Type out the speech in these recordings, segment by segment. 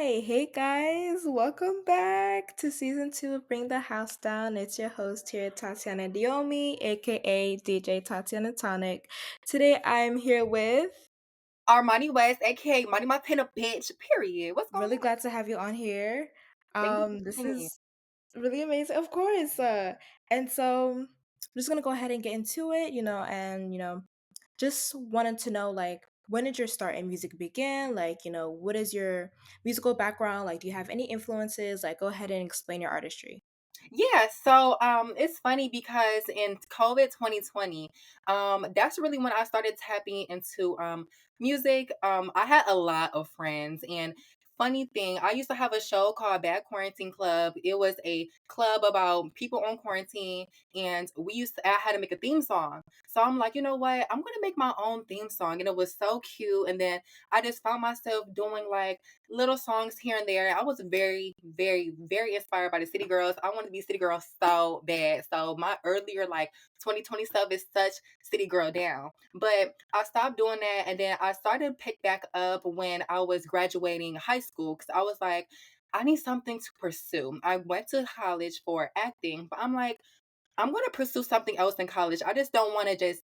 Hey guys, welcome back to season two of Bring the House Down. It's your host here, Tatiana Diomi, aka DJ Tatianatonic. Today I'm here with Armani West, aka Money My Pin a bitch. Period. What's going really on? glad to have you on here. Thank you for This having me. is really amazing, of course. And so I'm just gonna go ahead and get into it, just wanted to know when did your start in music begin? What is your musical background? Like, do you have any influences? Like, go ahead and explain your artistry. Yeah, so it's funny because in COVID 2020, that's really when I started tapping into music. I had a lot of friends, and funny thing, I used to have a show called Bad Quarantine Club. It was a club about people on quarantine, and I had to make a theme song. So I'm like, you know what? I'm gonna make my own theme song, and it was so cute. And then I just found myself doing like little songs here and there. I was very, very, very inspired by the City Girls. I wanted to be City Girl so bad. So my earlier like 2020 stuff is such City Girl down. But I stopped doing that, and then I started to pick back up when I was graduating high school because I was like, I need something to pursue. I went to college for acting, but I'm like, I'm going to pursue something else in college. I just don't want to just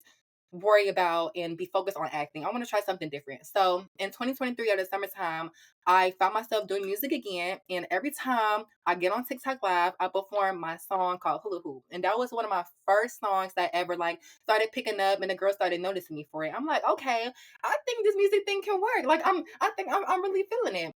worry about and be focused on acting. I want to try something different. So in 2023 at the summertime, I found myself doing music again. And every time I get on TikTok Live, I perform my song called Hula Hoop. And that was one of my first songs that ever like started picking up and the girls started noticing me for it. I'm like, okay, I think this music thing can work. I think I'm really feeling it.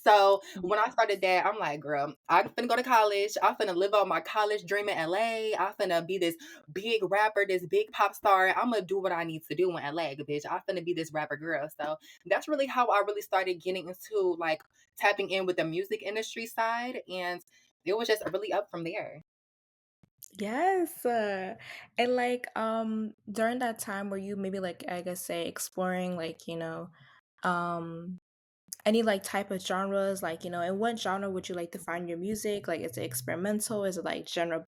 So when I started that, I'm like, girl, I'm finna go to college. I'm finna live out my college dream in LA. I'm finna be this big rapper, this big pop star. I'm gonna do what I need to do in LA, bitch. I'm finna be this rapper girl. So that's really how I really started getting into like tapping in with the music industry side. And it was just really up from there. Yes. And during that time were you maybe like I guess say exploring um any like type of genres, in what genre would you like to find your music? Like, is it experimental? Is it like genre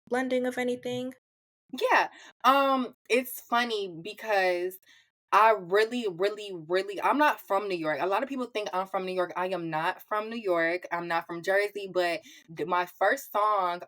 blending of anything? Yeah. It's funny because I really, really, really, I'm not from New York. A lot of people think I'm from New York. I am not from New York. I'm not from Jersey, but my first song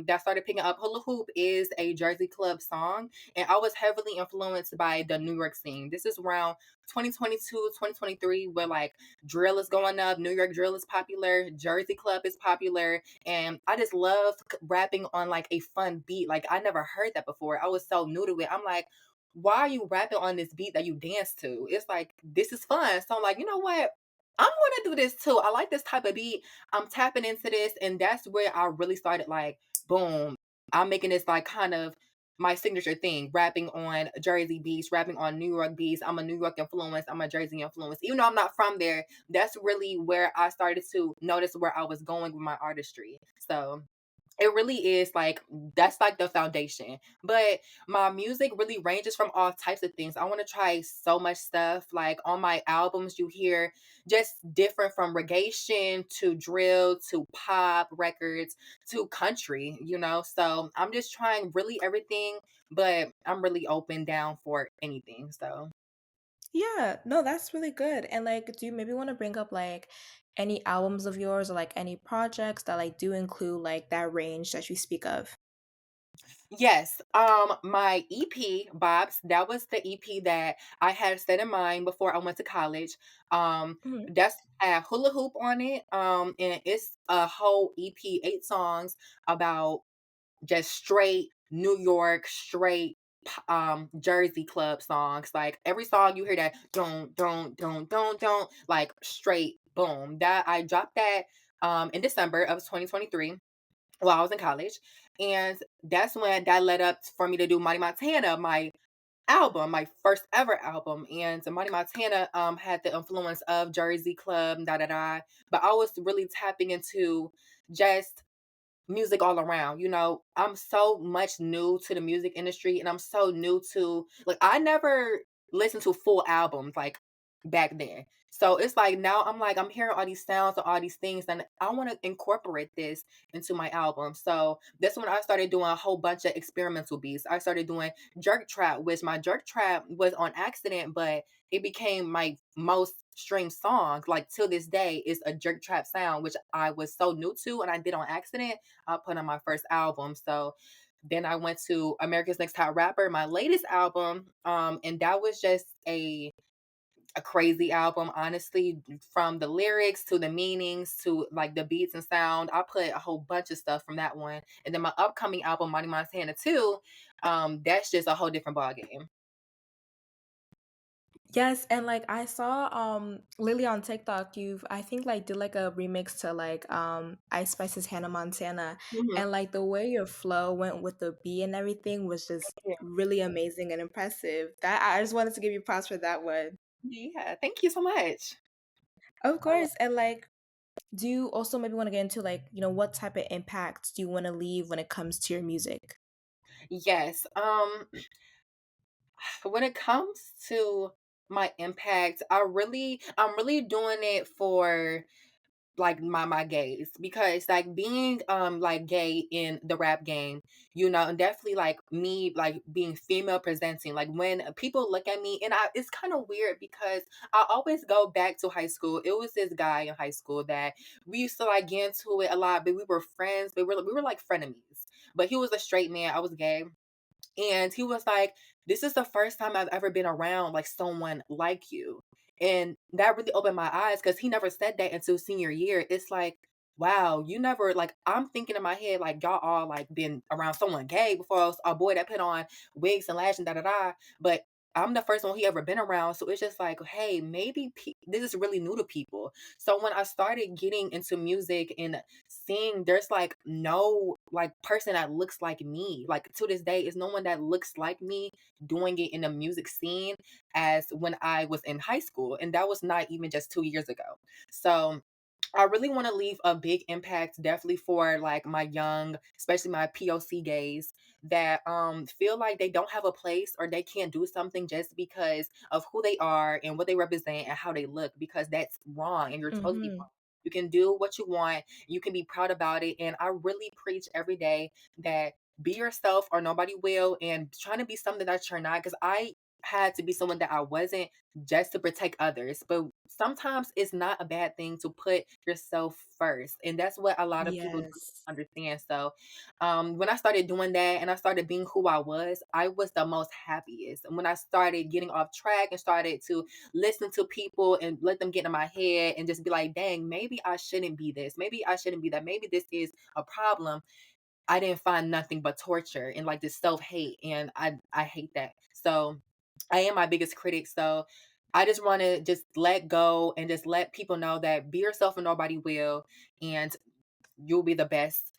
that started picking up Hula Hoop is a Jersey club song. And I was heavily influenced by the New York scene. This is around 2022, 2023, where like drill is going up, New York drill is popular, Jersey club is popular, and I just love rapping on like a fun beat. Like I never heard that before. I was so new to it. I'm like, why are you rapping on this beat that you dance to? It's like this is fun. So I'm like, you know what? I'm gonna do this too. I like this type of beat. I'm tapping into this, and that's where I really started like, boom. I'm making this like kind of my signature thing, rapping on Jersey beats, rapping on New York beats. I'm a New York influence, I'm a Jersey influence. Even though I'm not from there, that's really where I started to notice where I was going with my artistry. So it really is like that's like the foundation. But my music really ranges from all types of things. I want to try so much stuff. Like on my albums, you hear just different from reggaeton to drill to pop records to country, you know? So I'm just trying really everything, but I'm really open down for anything. So Yeah, no, that's really good. And do you maybe want to bring up like any albums of yours or like any projects that like do include like that range that you speak of? yes, my EP, Bob's, that was the EP that I had set in mind before I went to college. Mhm. That's had hula hoop on it. And it's a whole EP, 8 songs about just straight New York, straight Jersey club songs. Like every song you hear that don't like straight boom. That I dropped that in December of 2023 while I was in college. And that's when that led up for me to do Money Montana, my album, my first ever album. And Money Montana had the influence of Jersey Club, da da da. But I was really tapping into just music all around. You know, I'm so much new to the music industry and I'm so new to like I never listened to full albums like back then. So it's like now I'm like I'm hearing all these sounds and all these things and I want to incorporate this into my album. So that's when I started doing a whole bunch of experimental beats. I started doing jerk trap, which my jerk trap was on accident, but it became my most streamed song. Like till this day, is a jerk trap sound, which I was so new to and I did on accident. I put on my first album. So then I went to America's Next Top Rapper, my latest album, and that was just a crazy album, honestly, from the lyrics to the meanings to like the beats and sound. I put a whole bunch of stuff from that one. And then my upcoming album, Money Montana 2, that's just a whole different ballgame. Yes, and, like, I saw, Lily on TikTok, you've I think, like, did, like, a remix to, like, Ice Spice's Hannah Montana, Mhm. and, like, the way your flow went with the beat and everything was just Yeah. really amazing and impressive. That I just wanted to give you props for that one. Yeah, thank you so much. Of course, and, like, do you also maybe wanna get into, like, what type of impact do you wanna leave when it comes to your music? Yes. When it comes to my impact, I'm really doing it for like my gays, because like being like gay in the rap game, and definitely like me like being female presenting, like when people look at me, and it's kind of weird because I always go back to high school. It was this guy in high school that we used to like get into it a lot, but we were friends, but we were like frenemies. But he was a straight man, I was gay, and he was like, "This is the first time I've ever been around like someone like you." And that really opened my eyes because he never said that until senior year. It's like, wow, you never like I'm thinking in my head like y'all all like been around someone gay before, a boy that put on wigs and lashes and da da da. But I'm the first one he ever been around. So it's just like, hey, maybe this is really new to people. So when I started getting into music and seeing there's like no like person that looks like me, like to this day is no one that looks like me doing it in the music scene as when I was in high school, and that was not even just 2 years ago. So I really want to leave a big impact, definitely for like my young, especially my POC gays that feel like they don't have a place or they can't do something just because of who they are and what they represent and how they look, because that's wrong and you're supposed to be Mhm. wrong. You can do what you want, you can be proud about it. And I really preach every day that be yourself or nobody will, and trying to be something that you're not, because I had to be someone that I wasn't just to protect others. But sometimes it's not a bad thing to put yourself first. And that's what a lot of people don't Yes. understand. So when I started doing that and I started being who I was the most happiest. And when I started getting off track and started to listen to people and let them get in my head and just be like, dang, maybe I shouldn't be this. Maybe I shouldn't be that. Maybe this is a problem. I didn't find nothing but torture and like this self-hate. And I hate that. So I am my biggest critic. So I just want to just let go and just let people know that be yourself and nobody will, and you'll be the best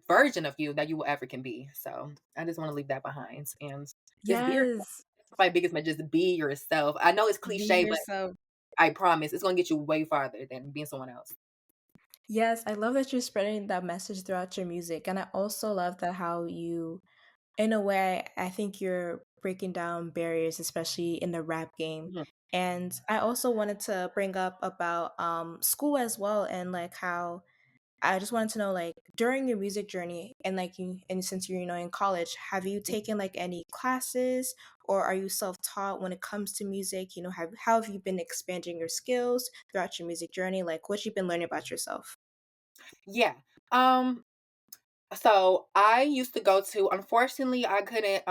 version of you that you will ever can be. So I just want to leave that behind and just be yourself. Yes. That's my biggest message. Just be yourself. I know it's Be cliche, but yourself. I promise it's going to get you way farther than being someone else. Yes, I love that you're spreading that message throughout your music, and I also love that how you in a way, I think you're breaking down barriers, especially in the rap game. Mhm. And I also wanted to bring up about school as well, and like how I just wanted to know, like, during your music journey and like you and since you're in college, have you taken like any classes or are you self-taught when it comes to music? How have you been expanding your skills throughout your music journey? Like what you've been learning about yourself? Yeah. Um, So I used to go to, unfortunately, I couldn't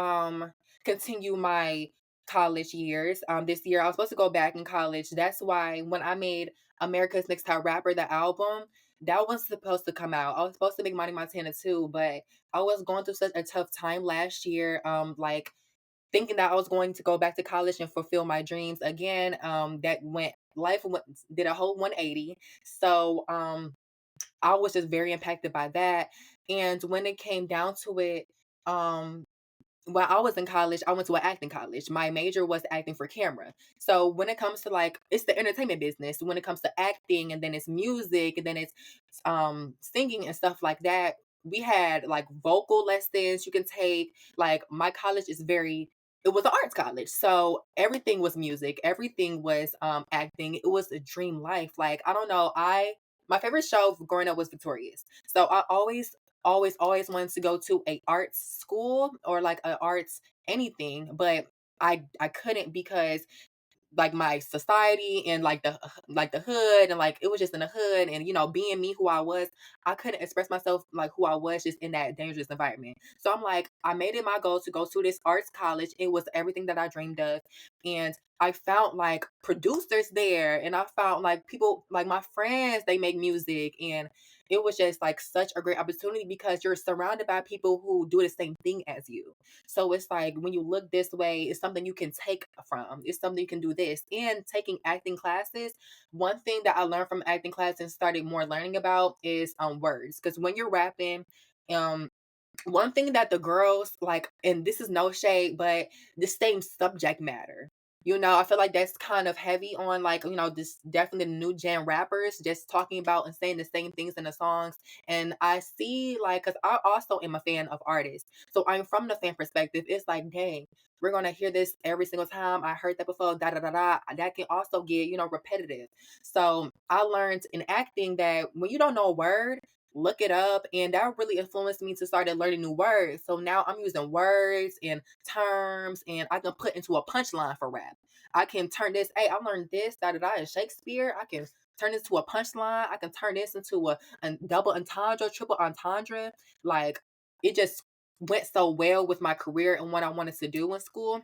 continue my college years. This year I was supposed to go back in college. That's why when I made America's Next Top Rapper, the album, that was supposed to come out. I was supposed to make Money Montana too, but I was going through such a tough time last year. Like thinking that I was going to go back to college and fulfill my dreams again. That went life went, did a whole 180. So I was just very impacted by that. And when it came down to it, um, when I was in college, I went to an acting college. My major was acting for camera. So when it comes to like, it's the entertainment business. When it comes to acting, and then it's music, and then it's singing and stuff like that. We had like vocal lessons you can take. Like my college is very. It was an arts college, so everything was music, everything was acting. It was a dream life. Like I don't know, I my favorite show growing up was Victorious. So I always wanted to go to a arts school or like a arts anything, but I couldn't because like my society and like the hood and like it was just in the hood and being me who I was, I couldn't express myself like who I was just in that dangerous environment. So I'm like, I made it my goal to go to this arts college. It was everything that I dreamed of. And I found like producers there and I found like people like my friends, they make music and it was just like such a great opportunity because you're surrounded by people who do the same thing as you. So it's like when you look this way, it's something you can take from. It's something you can do this. And taking acting classes, one thing that I learned from acting class and started more learning about is words. Because when you're rapping, um one thing that the girls like, and this is no shade, but the same subject matter. I feel like that's kind of heavy on like, this definitely the new gen rappers just talking about and saying the same things in the songs. And I see like, cause I also am a fan of artists. So I'm from the fan perspective. It's like, dang, we're gonna hear this every single time. I heard that before, da da da da. That can also get, repetitive. So I learned in acting that when you don't know a word, look it up, and that really influenced me to start learning new words. So now I'm using words and terms and I can put into a punchline for rap. I can turn this, hey, I learned this da da da in Shakespeare. I can turn this to a punchline. I can turn this into a double entendre, triple entendre. Like it just went so well with my career and what I wanted to do in school.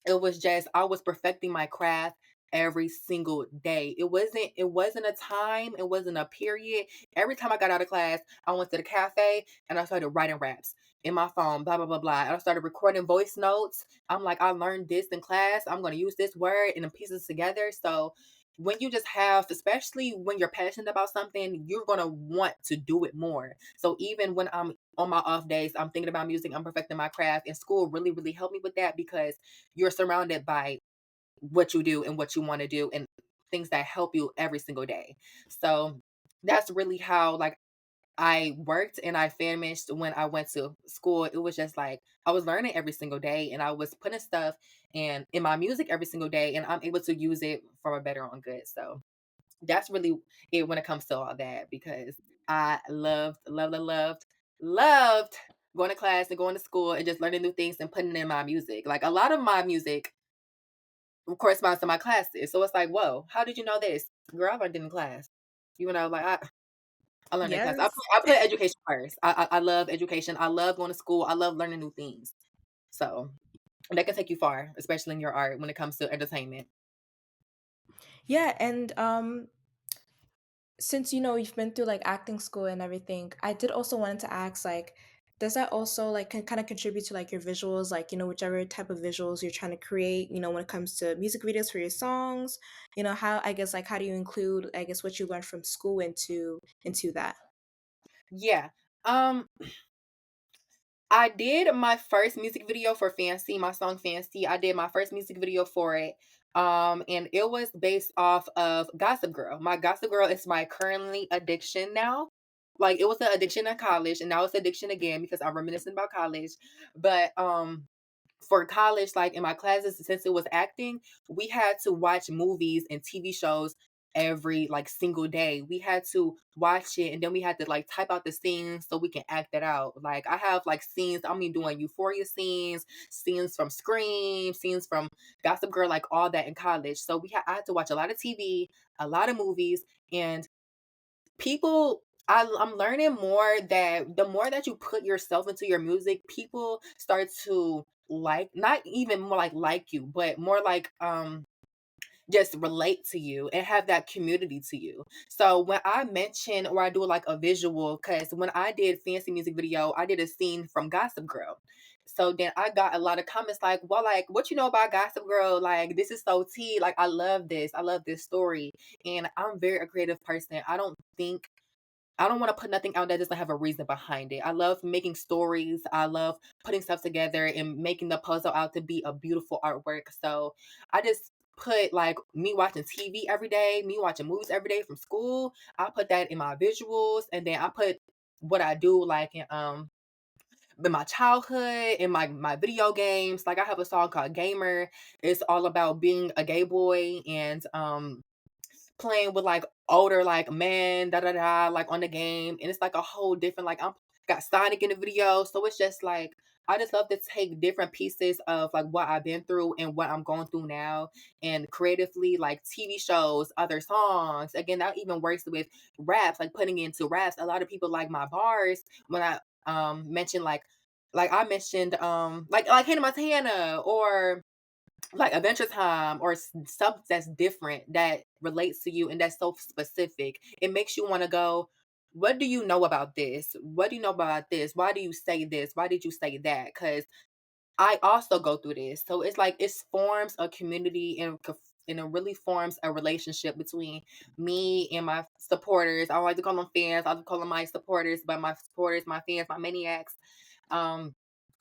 It was just I was perfecting my craft every single day. It wasn't a time, it wasn't a period. Every time I got out of class, I went to the cafe and I started writing raps in my phone, blah blah blah blah. And I started recording voice notes. I'm like, I learned this in class. I'm gonna use this word and then pieces together. So when you just have, especially when you're passionate about something, you're gonna want to do it more. So even when I'm on my off days, I'm thinking about music, I'm perfecting my craft, and school really, really helped me with that because you're surrounded by what you do and what you want to do and things that help you every single day. So that's really how like I worked and I finished when I went to school. It was just like I was learning every single day and I was putting stuff and in my music every single day and I'm able to use it for a better on good. So that's really it when it comes to all that because I loved going to class and going to school and just learning new things and putting in my music. Like a lot of my music corresponds to my classes. So it's like, whoa, how did you know this? Girl, I learned it in class. Like I learned in class. I Yes. put, I put education first. I love education. I love going to school. I love learning new things. So that can take you far, especially in your art when it comes to entertainment. Yeah, and since you've been through like acting school and everything, I did also wanted to ask like does that also like kind of contribute to like your visuals, like whichever type of visuals you're trying to create, when it comes to music videos for your songs, how I guess like how do you include I guess what you learned from school into that? Yeah. Um, I did my first music video for Fancy, my song Fancy. I did my first music video for it. And it was based off of Gossip Girl. My Gossip Girl is my currently addiction now. Like it was an addiction in college and now it's addiction again because I'm reminiscing about college. But for college, like in my classes, since it was acting, we had to watch movies and TV shows every like single day. We had to watch it and then we had to like type out the scenes so we can act it out. Like I have like scenes, I mean doing Euphoria scenes, scenes from Scream, scenes from Gossip Girl, like all that in college. So I had to watch a lot of TV, a lot of movies, and people I'm learning more that the more that you put yourself into your music, people start to like not even more like you, but more like just relate to you and have that community to you. So when I mention or I do like a visual, because when I did Fancy music video, I did a scene from Gossip Girl. So then I got a lot of comments like, well, like, what you know about Gossip Girl? Like, this is so tea. Like, I love this. I love this story. And I'm very a creative person. I don't want to put nothing out that doesn't have a reason behind it. I love making stories. I love putting stuff together and making the puzzle out to be a beautiful artwork. So I just put like me watching TV every day, me watching movies every day from school. I put that in my visuals and then I put what I do like in my childhood, in my video games. Like I have a song called Gamer. It's all about being a gay boy and playing with like older like men, da da da, like on the game, and it's like a whole different like I'm got Sonic in the video, so it's just like I just love to take different pieces of like what I've been through and what I'm going through now, and creatively like TV shows, other songs. Again, that even works with raps, like putting it into raps. A lot of people like my bars when I mentioned like I mentioned like Hannah Montana or like Adventure Time or stuff that's different that relates to you and that's so specific. It makes you want to go, what do you know about this? What do you know about this? Why do you say this? Why did you say that? Because I also go through this. So it's like it forms a community and it really forms a relationship between me and my supporters. I don't like to call them fans. I like to call them my supporters, but my supporters, my fans, my maniacs. Um,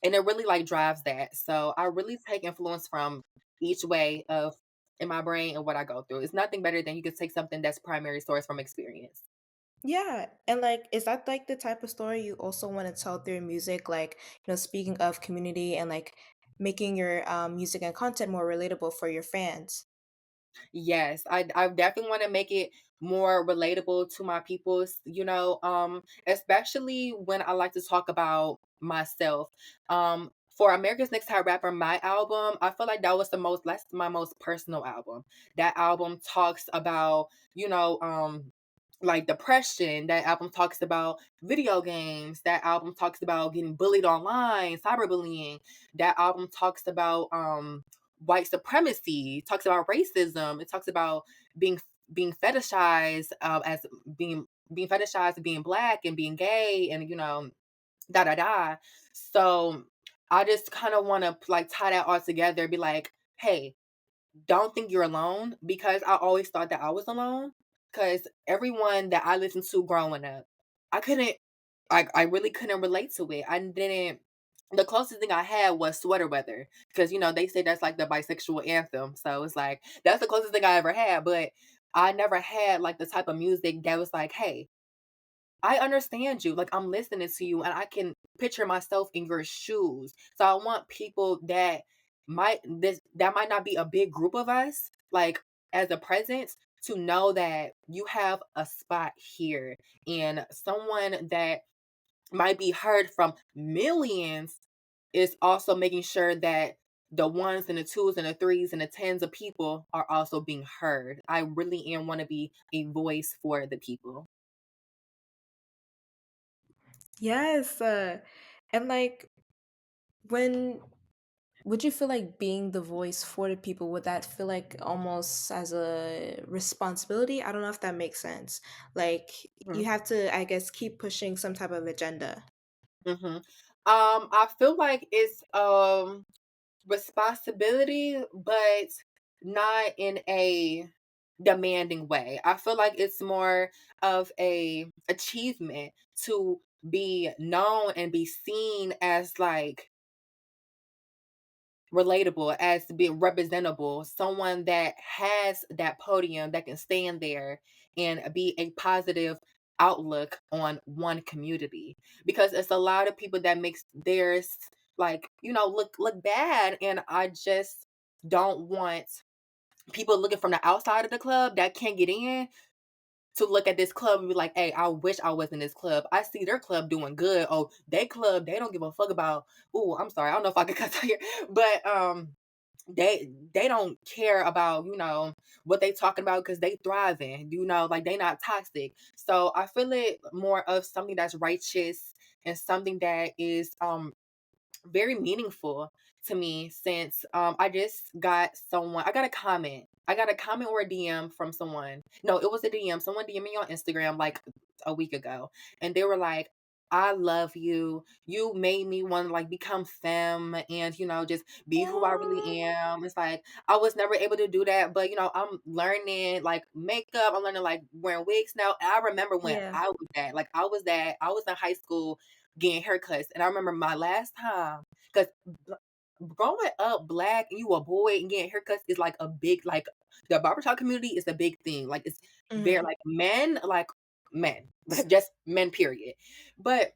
and it really like drives that. So I really take influence from each way of in my brain and what I go through. It's nothing better than you could take something that's primary source from experience. Yeah, and like, is that like the type of story you also want to tell through your music? Like, speaking of community and like making your music and content more relatable for your fans. Yes, I definitely want to make it more relatable to my peoples, especially when I like to talk about myself. For America's Next Top Rapper, my album, I feel like that's my most personal album. That album talks about, you know, like depression. That album talks about video games. That album talks about getting bullied online, cyberbullying. That album talks about white supremacy, talks about racism. It talks about being being fetishized as being fetishized, being black and being gay, and da da da. So I just kind of want to like tie that all together, be like, hey, don't think you're alone, because I always thought that I was alone. Because everyone that I listened to growing up, I couldn't, I really couldn't relate to it. I didn't. The closest thing I had was Sweater Weather, because they say that's like the bisexual anthem. So it's like that's the closest thing I ever had. But I never had like the type of music that was like, hey, I understand you. Like I'm listening to you and I can picture myself in your shoes. So I want people that might not be a big group of us, like as a presence, to know that you have a spot here, and someone that might be heard from millions is also making sure that the ones and the twos and the threes and the tens of people are also being heard. I really am want to be a voice for the people. Yes, and like, when would you feel like being the voice for the people? Would that feel like almost as a responsibility? I don't know if that makes sense. Like, you have to, I guess, keep pushing some type of agenda. Mhm. I feel like it's responsibility, but not in a demanding way. I feel like it's more of a achievement to be known and be seen as like relatable, as being representable, someone that has that podium that can stand there and be a positive outlook on one community, because it's a lot of people that makes theirs like look bad, and I just don't want people looking from the outside of the club that can't get in to look at this club and be like, hey, I wish I was in this club. I see their club doing good. Oh, they club, they don't give a fuck about. Oh, I'm sorry, I don't know if I could cut out here, but they don't care about what they talking about, because they thriving, like they not toxic. So I feel it more of something that's righteous and something that is very meaningful to me, since I got a comment. I got a comment or a DM from someone. No, it was a DM. Someone DM me on Instagram like a week ago, and they were like, I love you. You made me want to like become femme and just be who I Oh, really am. It's like I was never able to do that, but I'm learning like makeup. I'm learning like wearing wigs now. And I remember when yeah. I was that, like I was in high school getting haircuts. And I remember my last time, because growing up black and you a boy and getting haircuts is like a big, like the barbershop community is a big thing. Like it's very Mhm. like men, just men, period. But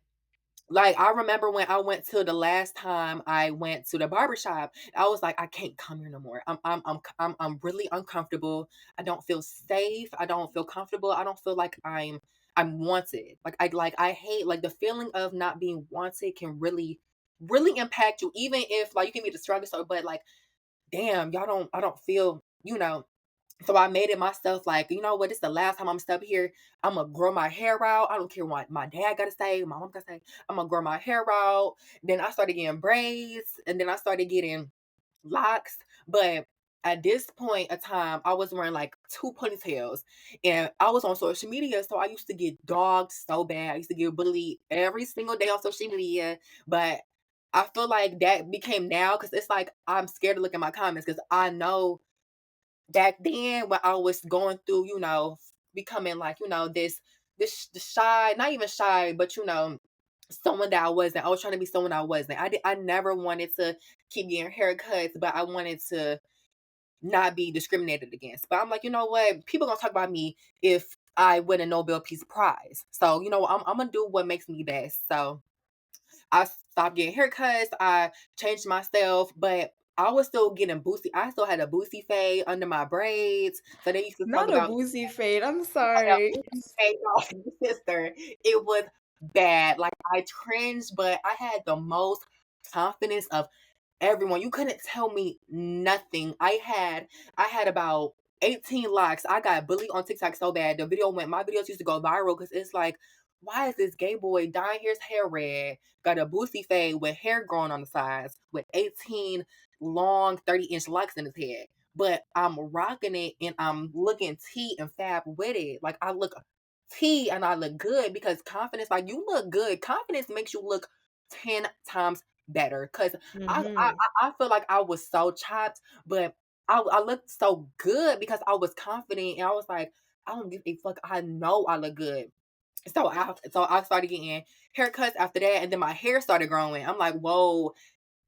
like I remember when I went to the last time I went to the barbershop, I was like, I can't come here no more. I'm really uncomfortable. I don't feel safe. I don't feel comfortable. I don't feel like I'm wanted. Like I hate like the feeling of not being wanted can really really impact you, even if like you can be the strongest, but like, damn, I don't feel, so I made it myself like, you know what, this is the last time I'm stuck here. I'm gonna grow my hair out. I don't care what my dad gotta say, my mom gotta say. I'm gonna grow my hair out. Then I started getting braids, and then I started getting locks. But at this point of time, I was wearing like two ponytails, and I was on social media. So I used to get dogged so bad. I used to get bullied every single day on social media. But I feel like that became now because it's like I'm scared to look at my comments because I know back then when I was going through, becoming like, this shy, not even shy, but someone that I wasn't. I was trying to be someone I wasn't. I never wanted to keep getting haircuts, but I wanted to not be discriminated against. But I'm like, you know what? People gonna talk about me if I win a Nobel Peace Prize. So, I'm gonna do what makes me best. So I stopped getting haircuts. I changed myself, but I was still getting boosty. I still had a boosty fade under my braids. So they used to talk Not a about boozy fade, I'm had a sorry. boosty fade off sister. It was bad. Like I cringed, but I had the most confidence of everyone. You couldn't tell me nothing. I had about 18 likes. I got bullied on TikTok so bad. My videos used to go viral because it's like, why is this gay boy dyeing his hair red, got a boosty fade with hair growing on the sides, with 18 long 30-inch locks in his head? But I'm rocking it and I'm looking T and fab with it. Like I look T and I look good because confidence, like you look good. Confidence makes you look 10 times better. Cause Mhm. I feel like I was so chopped, but I looked so good because I was confident and I was like, I don't give a fuck. I know I look good. So I started getting haircuts after that, and then my hair started growing. I'm like, whoa,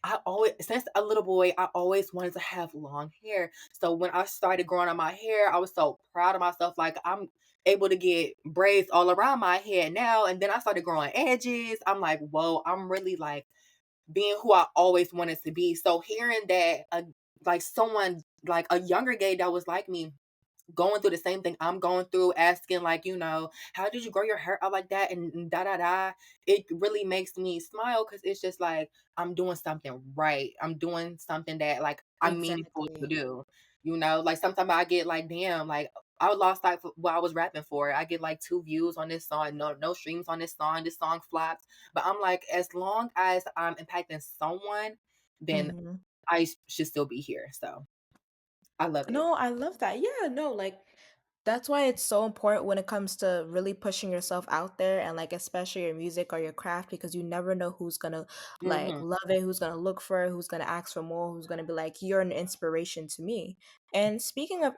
I always, since a little boy, I always wanted to have long hair. So when I started growing out my hair, I was so proud of myself. Like I'm able to get braids all around my head now. And then I started growing edges. I'm like, whoa, I'm really like being who I always wanted to be. So hearing that, like someone like a younger gay that was like me going through the same thing I'm going through, asking like, how did you grow your hair out like that and da da da. It really makes me smile because it's just like I'm doing something right. I'm doing something that like I'm meaningful to Exactly. do. Like sometimes I get like, damn, like I lost like what I was rapping for. I get like 2 views on this song, no streams on this song. This song flops. But I'm like, as long as I'm impacting someone, then Mhm. should still be here. So I love it. No, I love that. Yeah, no, like that's why it's so important when it comes to really pushing yourself out there and like especially your music or your craft because you never know who's gonna like Hmm. love it, who's gonna look for it, who's gonna ask for more, who's gonna be like, you're an inspiration to me. And speaking of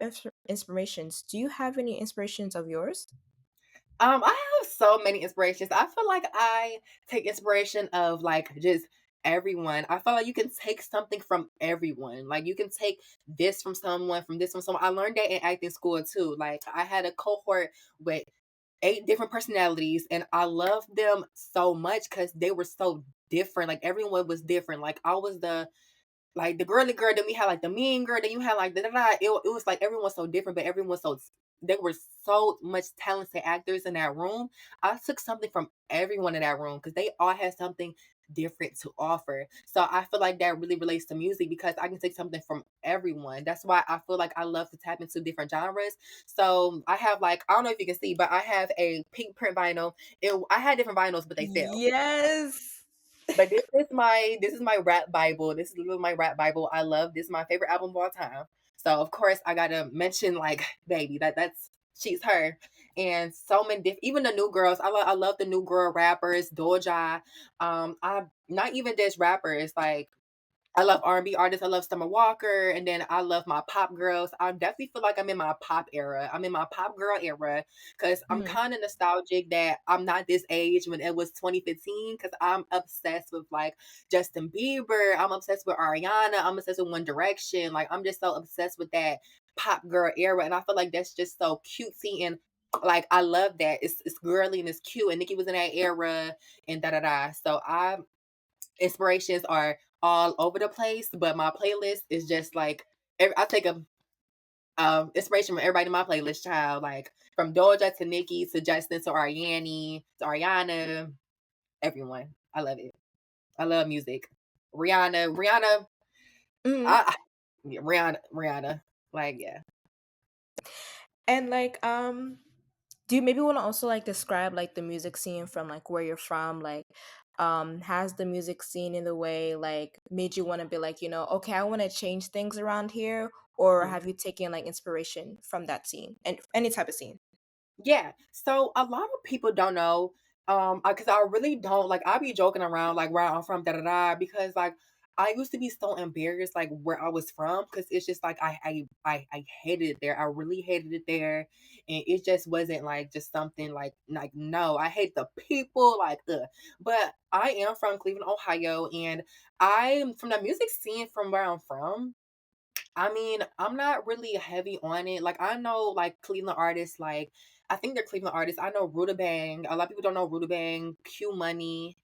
inspirations, do you have any inspirations of yours? I have so many inspirations. I feel like I take inspiration of like just everyone. I feel like you can take something from everyone. Like you can take this from someone, from this from someone. I learned that in acting school too. Like I had a cohort with 8 different personalities, and I loved them so much because they were so different. Like everyone was different. Like I was the girly girl, then we had like the mean girl, then you had like da. It was like everyone's so different, but everyone's so they were so much talented actors in that room. I took something from everyone in that room because they all had something different to offer. So I feel like that really relates to music because I can take something from everyone. That's why I feel like I love to tap into different genres. So I have like I don't know if you can see, but I have a pink print vinyl. I had different vinyls, but they fell. Yes. But this is my rap Bible. This is literally my rap Bible. I love this is my favorite album of all time. So of course I gotta mention like baby that's she's her and so many different even the new girls. I love the new girl rappers Doja. I not even just rappers like I love R&B artists. I love Summer Walker, and then I love my pop girls. I definitely feel like I'm in my pop era. I'm in my pop girl era because I'm Mhm. kind of nostalgic that I'm not this age when it was 2015. Because I'm obsessed with like Justin Bieber. I'm obsessed with Ariana. I'm obsessed with One Direction. Like I'm just so obsessed with that pop girl era, and I feel like that's just so cutesy and like I love that. It's girly and it's cute. And Nicki was in that era and da da da. So I inspirations are all over the place, but my playlist is just like I take a inspiration from everybody in my playlist, child. Like from Doja to Nicki to Justin to Ariana, everyone. I love it. I love music. Rihanna, Mhm. I yeah, Rihanna. Like, yeah. And like, do you maybe want to also like describe like the music scene from like where you're from? Like, has the music scene in the way like made you want to be like, okay, I want to change things around here, or Mm. have you taken like inspiration from that scene and any type of scene? Yeah. So a lot of people don't know, because I really don't like. I be joking around like where I'm from, da da da, because like I used to be so embarrassed like where I was from, because it's just like I hated it there. I really hated it there, and it just wasn't like just something like no, I hate the people like ugh. But I am from Cleveland, Ohio, and I'm from the music scene from where I'm from. I mean, I'm not really heavy on it. Like I know like Cleveland artists, like I think they're Cleveland artists. I know Rudabang. A lot of people don't know Rudabang, Q Money.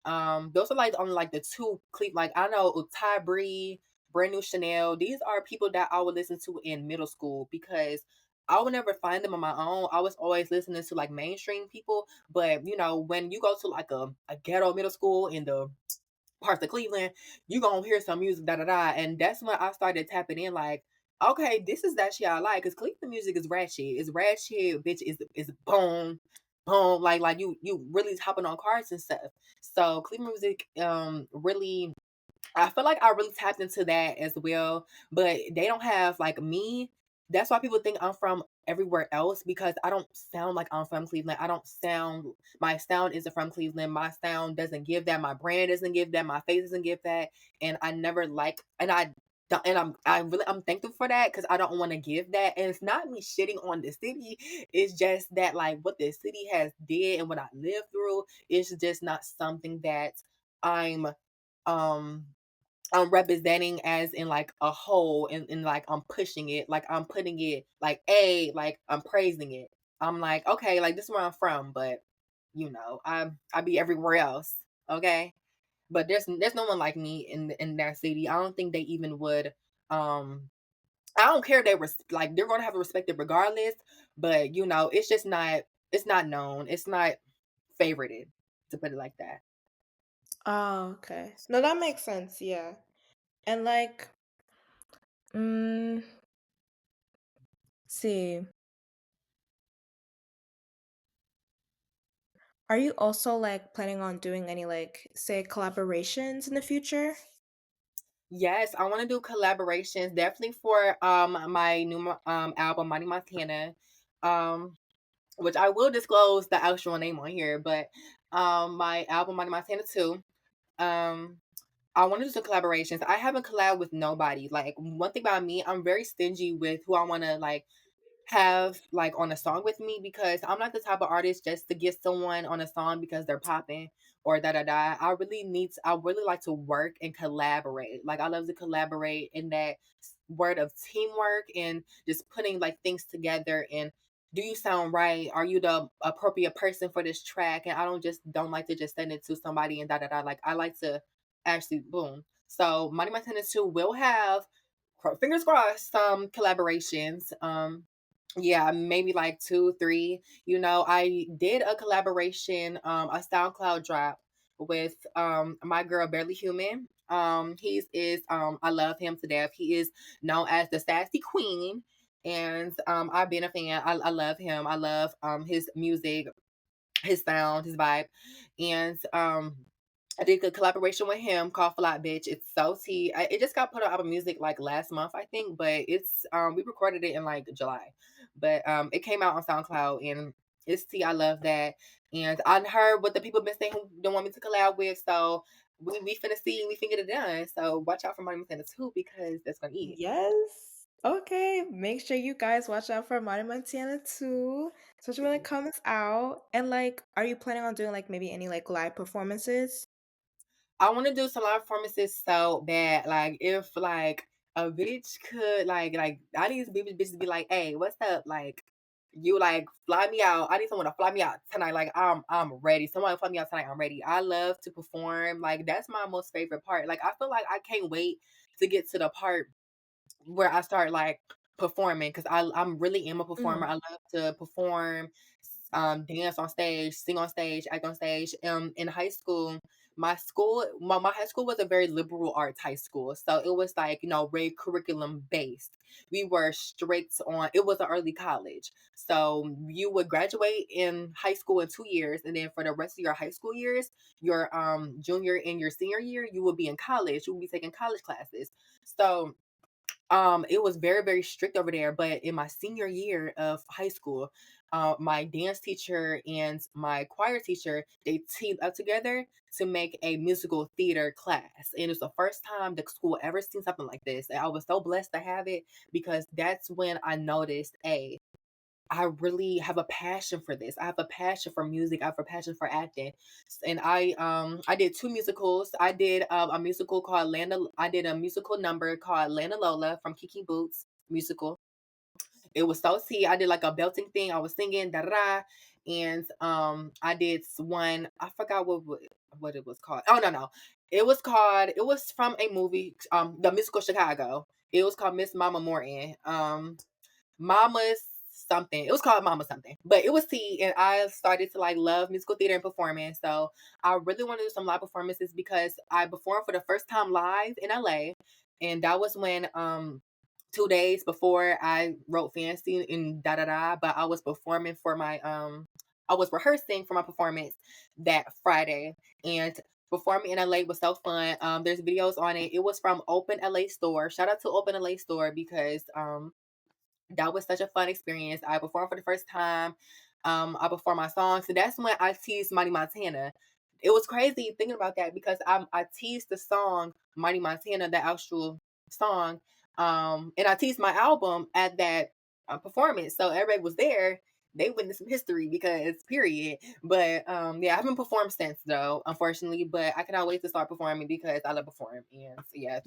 Those are like only like the two Cleveland. Like I know Ty Bree, Brand New Chanel. These are people that I would listen to in middle school because I would never find them on my own. I was always listening to like mainstream people. But when you go to like a ghetto middle school in the parts of Cleveland, you gonna hear some music, da da da. And that's when I started tapping in, like, okay, this is that shit I like. Cause Cleveland music is ratchet. It's ratchet, bitch, is boom, boom, like you really hopping on cars and stuff. So Cleveland music really, I feel like I really tapped into that as well, but they don't have like me. That's why people think I'm from everywhere else because I don't sound like I'm from Cleveland. I don't sound My sound isn't from Cleveland. My sound doesn't give that. My brand doesn't give that. My face doesn't give that. And I never like and I don't and I'm thankful for that because I don't want to give that. And it's not me shitting on the city. It's just that like what the city has did and what I lived through is just not something that I'm um I'm representing as in like a whole and like I'm pushing it, like I'm putting it like like I'm praising it. I'm like, okay, like this is where I'm from, but I be everywhere else. Okay. But there's no one like me in that city. I don't think they even would I don't care like they're gonna have to respect it regardless, but it's not known. It's not favorited, to put it like that. Oh, okay. No, that makes sense. Yeah. And like, mm, see, are you also like planning on doing any like say collaborations in the future? Yes, I want to do collaborations definitely for my new album Money Montana, um which I will disclose the actual name on here, but my album Money Montana 2. um I want to do some collaborations. I haven't collabed with nobody. Like one thing about me, I'm very stingy with who I want to like have like on a song with me because I'm not the type of artist just to get someone on a song because they're popping or da da da. I really like to work and collaborate. Like I love to collaborate in that word of teamwork and just putting like things together and do you sound right? Are you the appropriate person for this track? And I don't like to just send it to somebody and da da da. Like I like to actually boom. So Money Montana 2 will have fingers crossed some collaborations. Yeah, maybe like 2, 3. I did a collaboration, a SoundCloud drop with my girl Barely Human. He's is I love him to death. He is known as the Sassy Queen. And I've been a fan. I love him. I love his music, his sound, his vibe. And I did a collaboration with him called Flat Bitch. It's so tea. It just got put on Apple Music like last month, I think, but it's we recorded it in like July, but it came out on SoundCloud and it's tea. I love that, and I heard what the people been saying who don't want me to collab with, so we finna see, we finna get it done. So watch out for Money Montana too because that's gonna eat. Yes. Okay. Make sure you guys watch out for Money Montana too, especially when it comes out. And like, are you planning on doing like maybe any like live performances? I want to do some live performances so bad. Like if like a bitch could like I need these bitches to be like, hey, what's up? Like you like fly me out. I need someone to fly me out tonight. Like I'm ready. Someone fly me out tonight. I'm ready. I love to perform. Like that's my most favorite part. Like I feel like I can't wait to get to the part where I start like performing because I'm really am a performer. Mhm. I love to perform. dance on stage, sing on stage, act on stage. In high school, my high school was a very liberal arts high school. So it was like, very curriculum based. We were strict on it was an early college. So you would graduate in high school in 2 years, and then for the rest of your high school years, your junior and your senior year, you will be in college. You will be taking college classes. So it was very, very strict over there. But in my senior year of high school, my dance teacher and my choir teacher, they teamed up together to make a musical theater class. And it's the first time the school ever seen something like this. And I was so blessed to have it because that's when I noticed, I really have a passion for this. I have a passion for music. I have a passion for acting. And I did two musicals. I did a musical called Lana I did a musical number called Lana Lola from Kiki Boots musical. It was so tea. I did like a belting thing. I was singing da da da. And I did one, I forgot what it was called. Oh no. It was from a movie, the musical Chicago. It was called Miss Mama Morton. Mama's something. It was called Mama something, but it was tea, and I started to like love musical theater and performing. So I really want to do some live performances because I performed for the first time live in LA, and that was when 2 days before I wrote Fancy and da da da. But I was performing for my I was rehearsing for my performance that Friday, and performing in LA was so fun. There's videos on it. It was from Open LA Store. Shout out to Open LA Store because that was such a fun experience. I performed for the first time. I performed my song. So that's when I teased Mighty Montana. It was crazy thinking about that because I teased the song Mighty Montana, the actual song. And I teased my album at that performance. So everybody was there. They witnessed some history because period. But yeah, I haven't performed since though, unfortunately. But I cannot wait to start performing because I love performing. And so, yeah,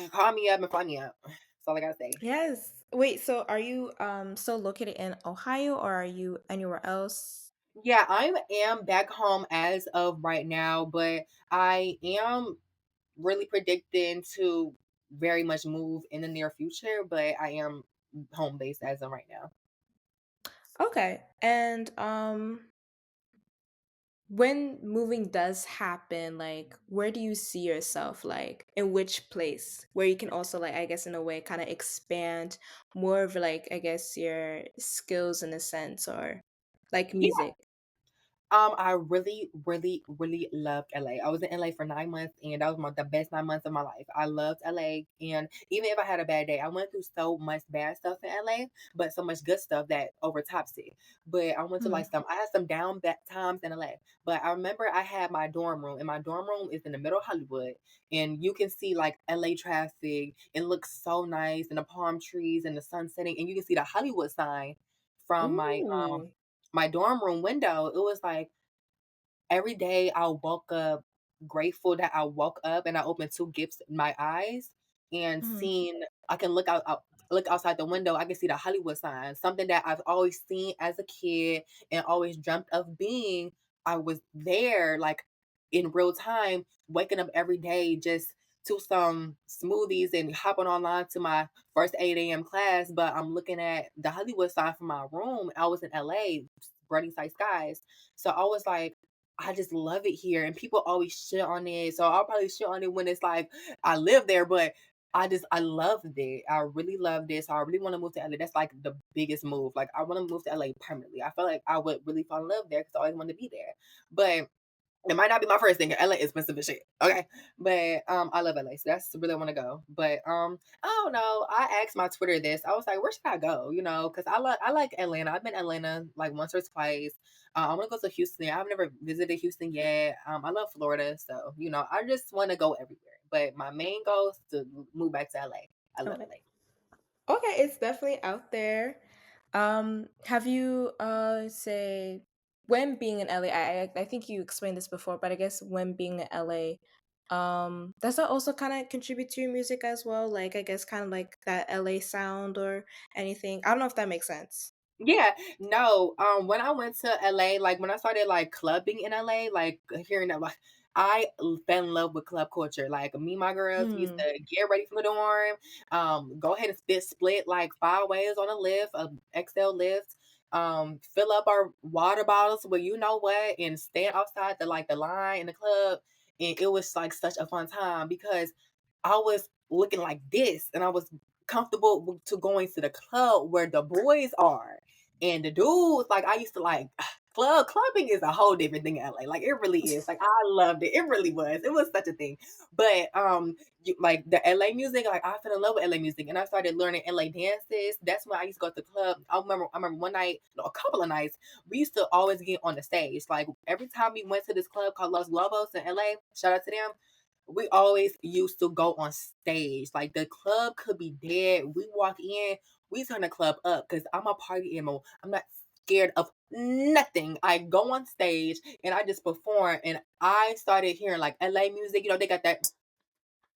call me up and find me up. That's all I gotta say. Yes. Wait, so are you still located in Ohio or are you anywhere else? Yeah, I am back home as of right now, but I am really predicting to very much move in the near future, but I am home based as of right now. Okay. And when moving does happen, like where do you see yourself, like in which place where you can also, like, I guess in a way kind of expand more of, like, I guess your skills in a sense, or like music. I really, really, really loved LA. I was in LA for 9 months, and that was the best 9 months of my life. I loved LA, and even if I had a bad day, I went through so much bad stuff in LA, but so much good stuff that overtops it. But I went to Mhm. like I had some down bad times in LA. But I remember I had my dorm room, and my dorm room is in the middle of Hollywood, and you can see like LA traffic. It looks so nice, and the palm trees and the sun setting, and you can see the Hollywood sign from Ooh. my dorm room window. It was like every day I woke up grateful that I woke up and I opened two gifts in my eyes and Mhm. seen I can look outside the window, I can see the Hollywood sign, something that I've always seen as a kid and always dreamt of being. I was there like in real time, waking up every day just to some smoothies and hopping online to my first 8 a.m. class. But I'm looking at the Hollywood sign from my room. I was in LA, Burning Sight Skies. So I was like, I just love it here, and people always shit on it. So I'll probably shit on it when it's like I live there, but I loved it. I really loved it. So I really want to move to LA. That's like the biggest move. Like I want to move to LA permanently. I feel like I would really fall in love there because I always wanted to be there. But it might not be my first thing. LA is expensive as shit. Okay. But I love LA. So that's really I want to go. But I don't know. I asked my Twitter this. I was like, where should I go? Because I like Atlanta. I've been to Atlanta like once or twice. I want to go to Houston. I've never visited Houston yet. I love Florida. So, I just want to go everywhere. But my main goal is to move back to LA. I love Okay. LA. Okay, it's definitely out there. Have you say when being in LA, I think you explained this before, but I guess when being in LA, does that also kind of contribute to your music as well? Like, I guess kind of like that LA sound or anything. I don't know if that makes sense. Yeah, no. When I went to LA, like when I started like clubbing in LA, like hearing that, like fell in love with club culture. Like me and my girls used Mm. to get ready for the dorm, go ahead and split like 5 ways on a lift, a XL lift. fill up our water bottles with you know what and stand outside the line in the club. And it was like such a fun time because I was looking like this and I was comfortable to going to the club where the boys are. And the dudes, like I used to like clubbing is a whole different thing in LA. Like it really is. Like I loved it. It really was. It was such a thing. But like the LA music, like I fell in love with LA music and I started learning LA dances. That's when I used to go to the club. I remember one night, no, a couple of nights, we used to always get on the stage. Like every time we went to this club called Los Globos in LA, shout out to them, we always used to go on stage. Like the club could be dead. We walk in, we turn the club up because I'm a party animal. I'm not scared of nothing. I go on stage and I just perform and I started hearing like LA music. You know, they got that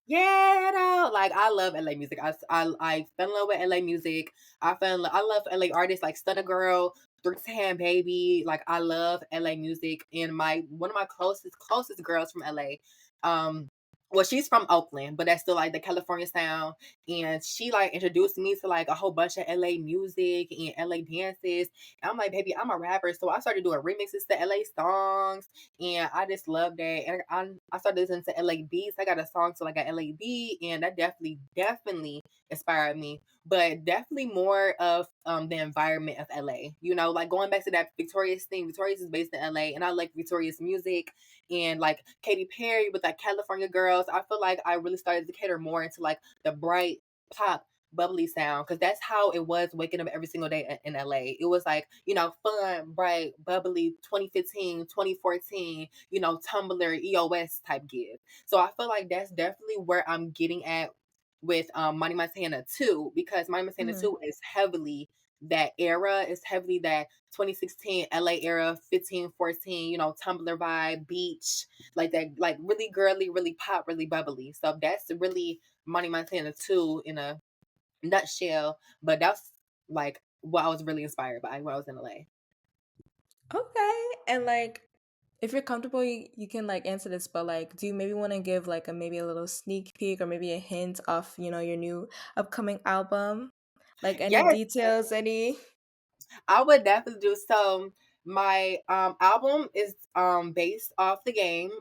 yeah, no, like I love LA music. I fell in love with LA music. I love LA artists like Stunna Girl, 310 Baby. Like I love LA music. And my one of my closest girls from LA. Um well, she's from Oakland, but that's still like the California sound. And she like introduced me to like a whole bunch of LA music and LA dances. And I'm like, baby, I'm a rapper. So I started doing remixes to LA songs and I just love that. And I started listening to LA beats. I got a song to like a LA beat, and that definitely inspired me. But definitely more of the environment of LA. You know, like going back to that Victorious thing. Victorious is based in LA, and I like Victorious music and like Katy Perry with like California Girls. I feel like I really started to cater more into like the bright pop bubbly sound because that's how it was waking up every single day in LA. It was like, you know, fun, bright, bubbly 2015, 2014, you know, Tumblr, EOS type give. So I feel like that's definitely where I'm getting at with Money Montana 2 because Money Montana Mhm. 2 is heavily that era, is heavily that 2016 LA era, 15, 14, you know, Tumblr vibe, beach, like that, like really girly, really pop, really bubbly. So that's really Money Montana 2 in a nutshell, but that's like what I was really inspired by when I was in LA. Okay. And like, if you're comfortable, you can like answer this, but like, do you maybe want to give like a maybe a little sneak peek or maybe a hint of, your new upcoming album? Like any Yes, details, any I would definitely do so. My album is based off the game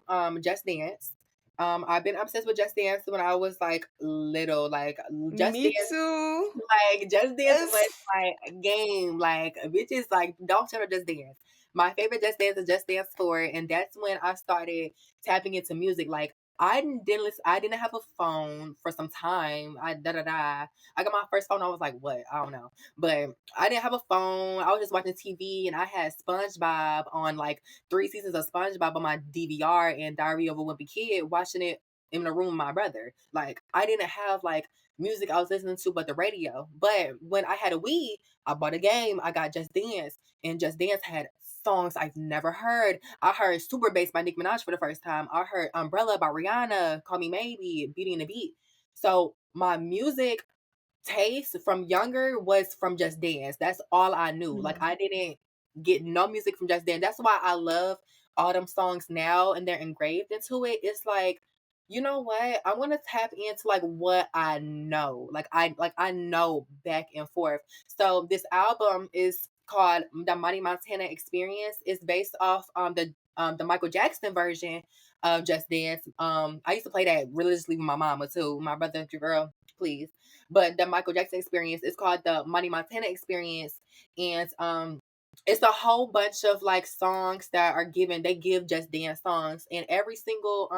Just Dance. I've been obsessed with Just Dance when I was like little, like Just Me Dance. too. Like Just Dance was Yes. like a game. Like bitches like don't shut up Just Dance. My favorite Just Dance is Just Dance 4, and that's when I started tapping into music. Like I didn't have a phone for some time. I da da da. I got my first phone. I was like, what? I don't know. But I didn't have a phone. I was just watching TV and I had SpongeBob on like 3 seasons of SpongeBob on my DVR and Diary of a Wimpy Kid watching it in the room with my brother. Like I didn't have like music I was listening to but the radio. But when I had a Wii, I bought a game. I got Just Dance, and Just Dance had songs I've never heard. I heard Super Bass by Nicki Minaj for the first time. I heard Umbrella by Rihanna, Call Me Maybe, Beauty and the Beat. So my music taste from younger was from Just Dance. That's all I knew. Like Mhm. I didn't get no music from Just Dance. That's why I love all them songs now and they're engraved into it. It's like, you know what? I want to tap into like what I know. Like I know back and forth. So this album is called The Money Montana Experience. It's based off the Michael Jackson version of Just Dance. I used to play that religiously with my mama too. My brother, your girl, please. But the Michael Jackson experience is called the Money Montana experience. And it's a whole bunch of like songs that are given, they give Just Dance songs. And every single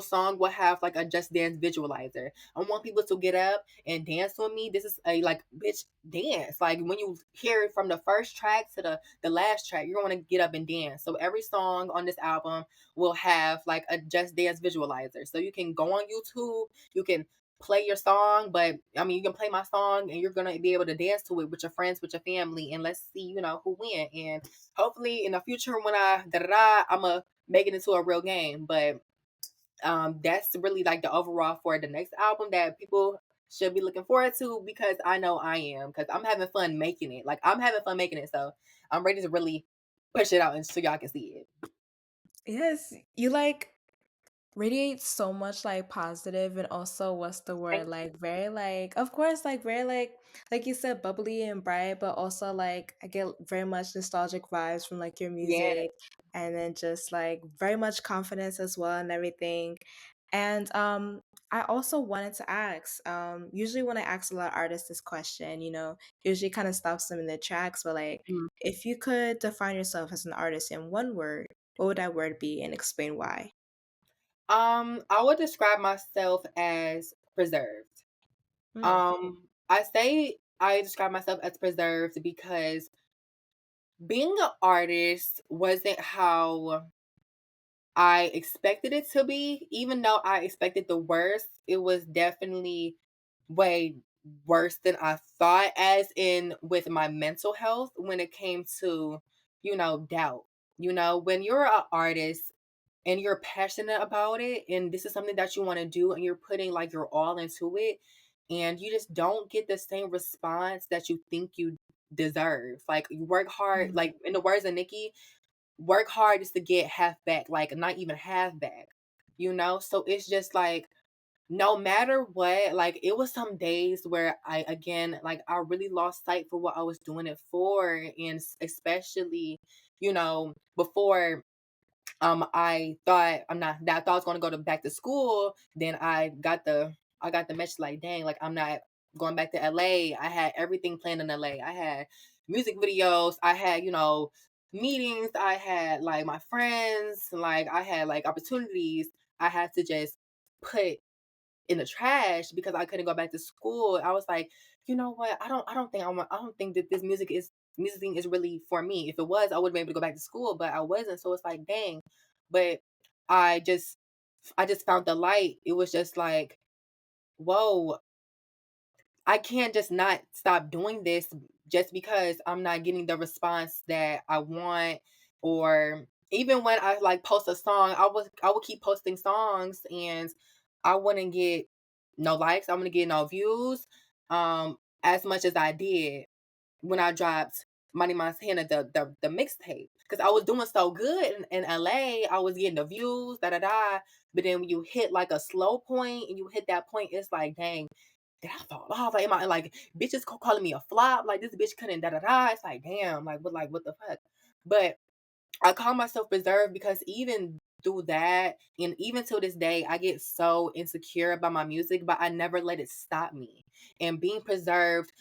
song will have like a Just Dance visualizer. I want people to get up and dance with me. This is a like bitch dance. Like when you hear it from the first track to the last track, you're gonna get up and dance. So every song on this album will have like a Just Dance visualizer. So you can go on YouTube, you can play your song, but I mean you can play my song and you're gonna be able to dance to it with your friends, with your family, and let's see, who win. And hopefully in the future when I'ma make it into a real game. But that's really like the overall for the next album that people should be looking forward to because I know I am because I'm having fun making it. Like I'm having fun making it, so I'm ready to really push it out and so y'all can see it. Yes, you like radiates so much like positive and also what's the Thank word, you. like very like, of course, like very like you said, bubbly and bright, but also like I get very much nostalgic vibes from like your Yeah. music, and then just like very much confidence as well and everything. And I also wanted to ask, usually when I ask a lot of artists this question, usually kind of stops them in their tracks, but like Mhm. if you could define yourself as an artist in one word, what would that word be and explain why? I would describe myself as preserved. Mm. I say I describe myself as preserved because being an artist wasn't how I expected it to be. Even though I expected the worst, it was definitely way worse than I thought, as in with my mental health when it came to, doubt. When you're an artist and you're passionate about it and this is something that you want to do and you're putting like your all into it and you just don't get the same response that you think you deserve. Like you work hard, Mm. like in the words of Nikki, work hard is to get half back, like not even half back, So it's just like no matter what, like it was some days where I again like I really lost sight for what I was doing it for. And especially, before I thought I'm not that I thought I was gonna go to back to school, then I got the message like, dang, like I'm not going back to LA. I had everything planned in LA. I had music videos, I had, meetings, I had like my friends, like I had like opportunities I had to just put in the trash because I couldn't go back to school. I was like, you know what? I don't think that this music thing is really for me. If it was, I would be able to go back to school, but I wasn't. So it's like, dang. But I just I just found the light. It was just like, whoa, I can't just not stop doing this just because I'm not getting the response that I want. Or even when I like post a song, I would keep posting songs and I wouldn't get no likes, I wouldn't get no views as much as I did when I dropped Money Montana, the mixtape. Because I was doing so good in LA. I was getting the views, da da da. But then when you hit like a slow point and you hit that point, it's like, dang, did I fall off? Like, am I like bitches calling me a flop? Like this bitch couldn't da da da. It's like what the fuck? But I call myself preserved because even through that, and even to this day, I get so insecure about my music, but I never let it stop me. And being preserved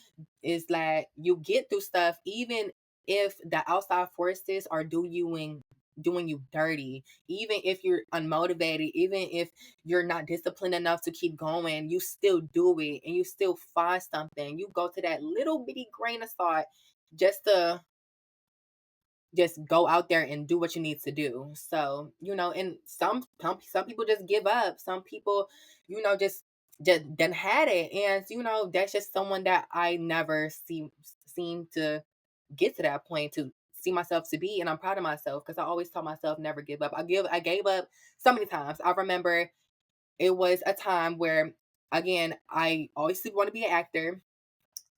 is that you get through stuff even if the outside forces are doing you dirty, even if you're unmotivated, even if you're not disciplined enough to keep going, you still do it and you still find something. You go to that little bitty grain of salt just to just go out there and do what you need to do. So, and some people just give up. Some people, just done had it. And that's just someone that I never seem to get to that point to see myself to be. And I'm proud of myself because I always tell myself never give up. I gave up so many times. I remember it was a time where again I always want to be an actor.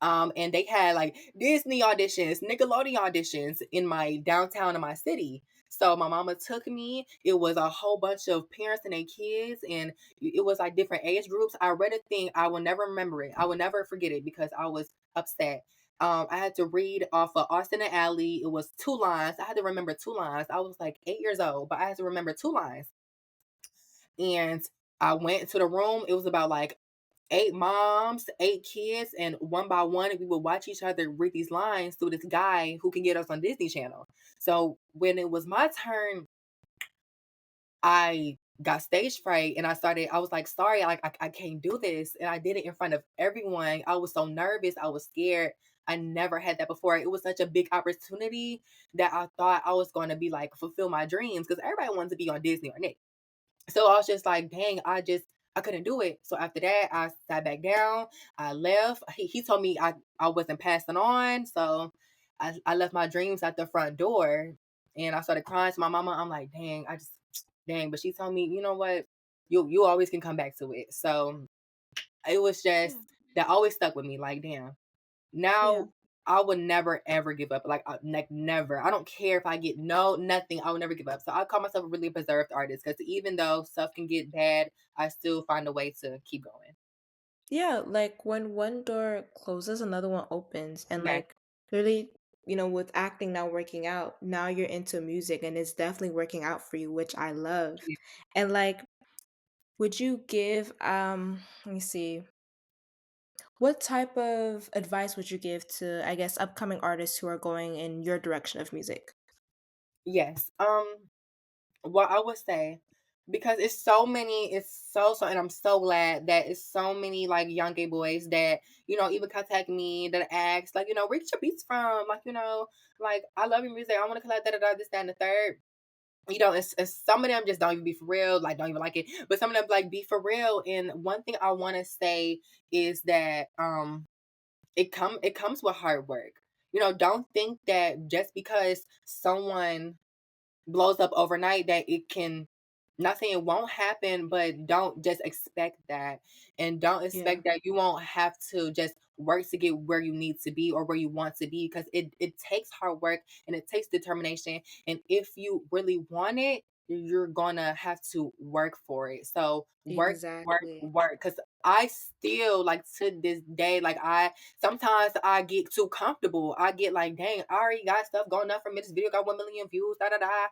And they had like Disney auditions, Nickelodeon auditions in my downtown in my city. So my mama took me. It was a whole bunch of parents and their kids, and it was like different age groups. I read a thing. I will never remember it. I will never forget it because I was upset. I had to read off of Austin and Alley. It was two lines. I had to remember two lines. I was like 8 years old, but I had to remember two lines. And I went into the room. It was about like eight moms, eight kids, and one by one, we would watch each other read these lines through this guy who can get us on Disney Channel. So when it was my turn, I got stage fright and I was like, sorry, like I can't do this. And I did it in front of everyone. I was so nervous. I was scared. I never had that before. It was such a big opportunity that I thought I was going to be like fulfill my dreams because everybody wanted to be on Disney or Nick. So I was just like, dang, I couldn't do it. So after that, I sat back down. I left. He told me I wasn't passing on. So I left my dreams at the front door and I started crying to my mama. I'm like, dang, dang. But she told me, you know what? You always can come back to it. So it was just Yeah. that always stuck with me. Like, damn. Yeah. Now I would never ever give up. Like never. I don't care if I get no nothing. I will never give up. So I call myself a really preserved artist because even though stuff can get bad, I still find a way to keep going. Yeah, like when one door closes, another one opens. And Yes. like really, with acting not working out, now you're into music and it's definitely working out for you, which I love. And like, would you give let me see, what type of advice would you give to, I guess, upcoming artists who are going in your direction of music? Yes. Well, I would say because it's so many, it's so, and I'm so glad that it's so many like young gay boys that even contact me that ask like where get your beats from? Like like I love your music. I want to collect this that and the third. It's some of them just don't even be for real, like don't even like it. But some of them like be for real. And one thing I want to say is that it comes with hard work. Don't think that just because someone blows up overnight that it can, not saying it won't happen, but don't just expect that, and don't Yeah, expect that you won't have to just work to get where you need to be or where you want to be, because it takes hard work and it takes determination, and if you really want it, you're gonna have to work for it. So exactly. work, because I still, like, to this day, like, I sometimes I get too comfortable. I get like, dang, I already got stuff going up from me. This video got 1 million views, da da da.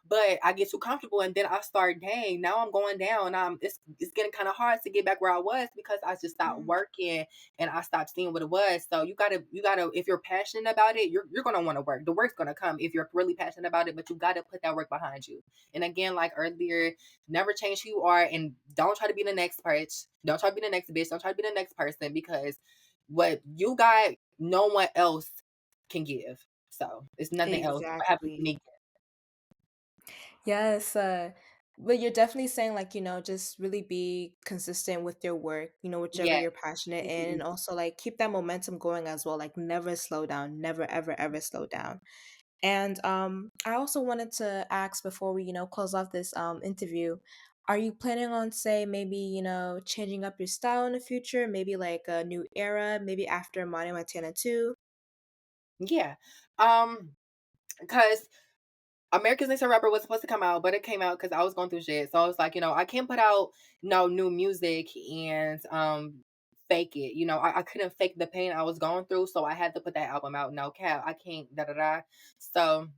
But I get too comfortable, and then I start, dang, now I'm going down. It's getting kind of hard to get back where I was because I just stopped Mhm. working and I stopped seeing what it was. So you gotta if you're passionate about it, you're gonna want to work. The work's gonna come if you're really passionate about it, but you gotta put that work behind you. And again, like earlier, never change who you are, and don't try to be the next person. Don't try to be the next bitch. Don't try to be the next person, because what you got, no one else can give. So it's nothing else. I have a Exactly. unique. Yes, but you're definitely saying like, just really be consistent with your work, whichever Yeah. you're passionate in, and Mhm. also like keep that momentum going as well. Like never slow down, never ever ever slow down. And I also wanted to ask before we, close off this interview, are you planning on say maybe, changing up your style in the future, maybe like a new era, maybe after Montana 2? Yeah. Um, because America's Next Top Rapper was supposed to come out, but it came out because I was going through shit. So I was like, I can't put out no new music and fake it. I couldn't fake the pain I was going through, so I had to put that album out. No cap, I can't da da da. So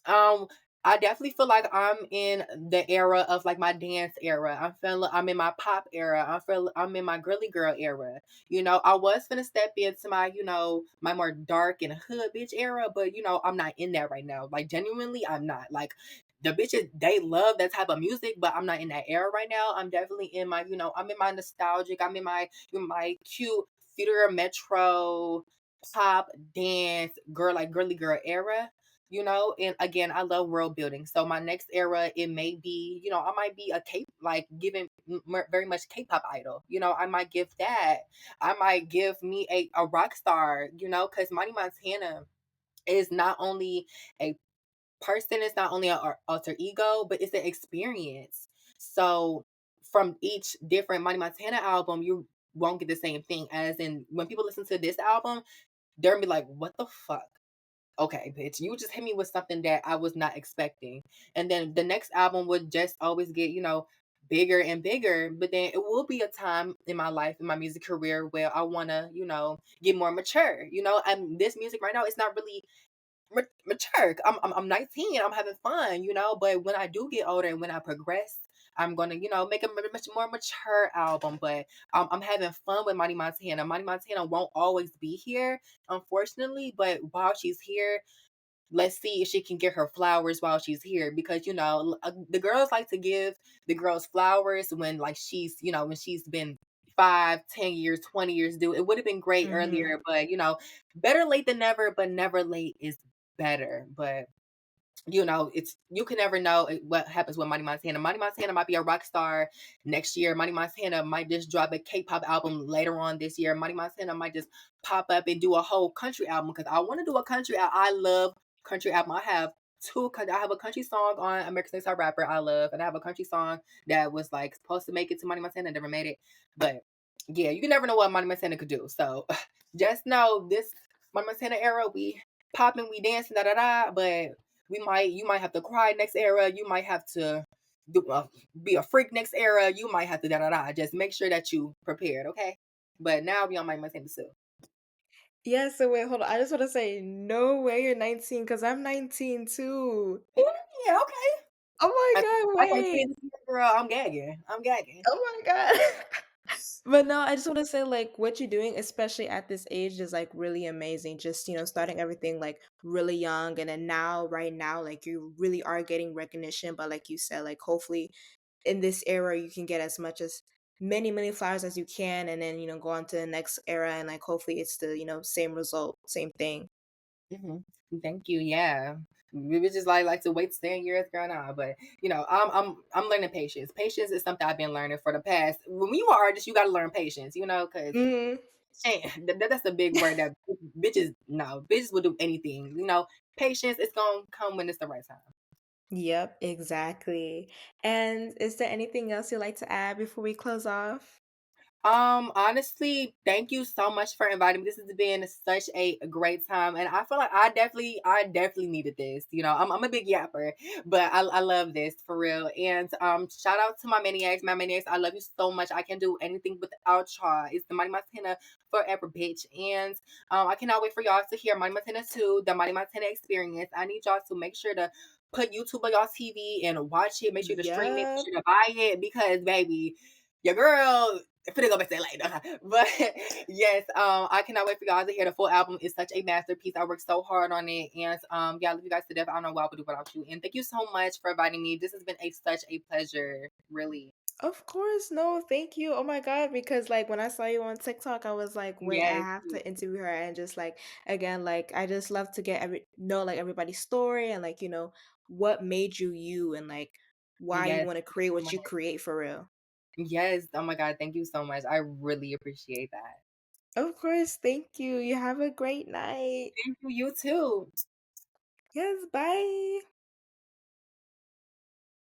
Um, I definitely feel like I'm in the era of like my dance era. I'm in my pop era. I'm in my girly girl era. I was gonna step into my, my more dark and hood bitch era, but I'm not in that right now. Like genuinely, I'm not. Like the bitches, they love that type of music, but I'm not in that era right now. I'm definitely in my, I'm in my nostalgic, I'm in my cute theater metro pop dance girl, like girly girl era. And again, I love world building. So my next era, it may be, I might be a K, like giving very much K-pop idol. I might give that. I might give me a rock star, because Monty Montana is not only a person, it's not only an alter ego, but it's an experience. So from each different Monty Montana album, you won't get the same thing. As in, when people listen to this album, they'll be like, what the fuck? Okay, bitch, you just hit me with something that I was not expecting. And then the next album would just always get, bigger and bigger. But then it will be a time in my life, in my music career, where I want to, get more mature. And this music right now, it's not really mature. I'm 19, I'm having fun, but when I do get older and when I progress, I'm gonna, make a much more mature album. But I'm having fun with Monty Montana. Monty Montana won't always be here, unfortunately, but while she's here, let's see if she can get her flowers while she's here, because the girls like to give the girls flowers when, like, she's, when she's been 5, 10 years, 20 years due. It would have been great Mhm. earlier, but better late than never, but never late is better. But it's, you can never know what happens with Monty Montana. Monty Montana might be a rock star next year. Monty Montana might just drop a K-pop album later on this year. Monty Montana might just pop up and do a whole country album, because I want to do a country album. I love country album. I have a country song on America's Next Top Rapper I love, and I have a country song that was like supposed to make it to Monty Montana, never made it. But yeah, you can never know what Monty Montana could do. So just know this. My Montana era, we popping, we dancing, da da da. But you might have to cry next era. You might have to be a freak next era. You might have to da da da. Just make sure that you prepared, okay? But now we on my Montana too. Yeah, so wait, hold on. I just wanna say, no way you're 19 because 'cause I'm 19 too. Yeah, yeah, okay. Oh my god, I can't wait. see this year, girl. I'm gagging. I'm gagging. Oh my god. But no, I just wanna say, like, what you're doing, especially at this age, is, like, really amazing. Just, starting everything, like, really young, and then now right now, like, you really are getting recognition, but like you said, like, hopefully, in this era, you can get as much as many, many flowers as you can, and then, go on to the next era, and, like, hopefully it's the, same result, same thing. Mhm. Thank you. Yeah. We would just like to wait 10 years, girl. Nah, but I'm learning patience. Patience is something I've been learning for the past. When you are an artist, you got to learn patience. Because Mhm. that's the big word that bitches no bitches will do anything. Patience is gonna come when it's the right time. Yep, exactly. And is there anything else you'd like to add before we close off? Honestly, thank you so much for inviting me. This has been such a great time, and I feel like I definitely needed this. I'm a big yapper, but I love this for real. And shout out to my maniacs. I love you so much. I can do anything without y'all. It's the Mighty Montana forever, bitch. And I cannot wait for y'all to hear Mighty Montana 2, the Mighty Montana experience. I need y'all to make sure to put YouTube on y'all TV and watch it. Make sure to stream it. Make Yep. sure to buy it because baby, your girl finna go back to LA. But yes, I cannot wait for y'all to hear the full album. It's such a masterpiece. I worked so hard on it. And yeah, I love you guys to death. I don't know what I would do without you. And thank you so much for inviting me. This has been such a pleasure. Really. Of course, no, thank you. Oh my god, because like when I saw you on TikTok, I was like, wait, I Yes. have to interview her and just like again, like I just love to get know like everybody's story and like, what made you you and like why you Yes. want to create what you create for real. Yes. Oh my God. Thank you so much. I really appreciate that. Of course, thank you. You have a great night. Thank you. You too. Yes, bye.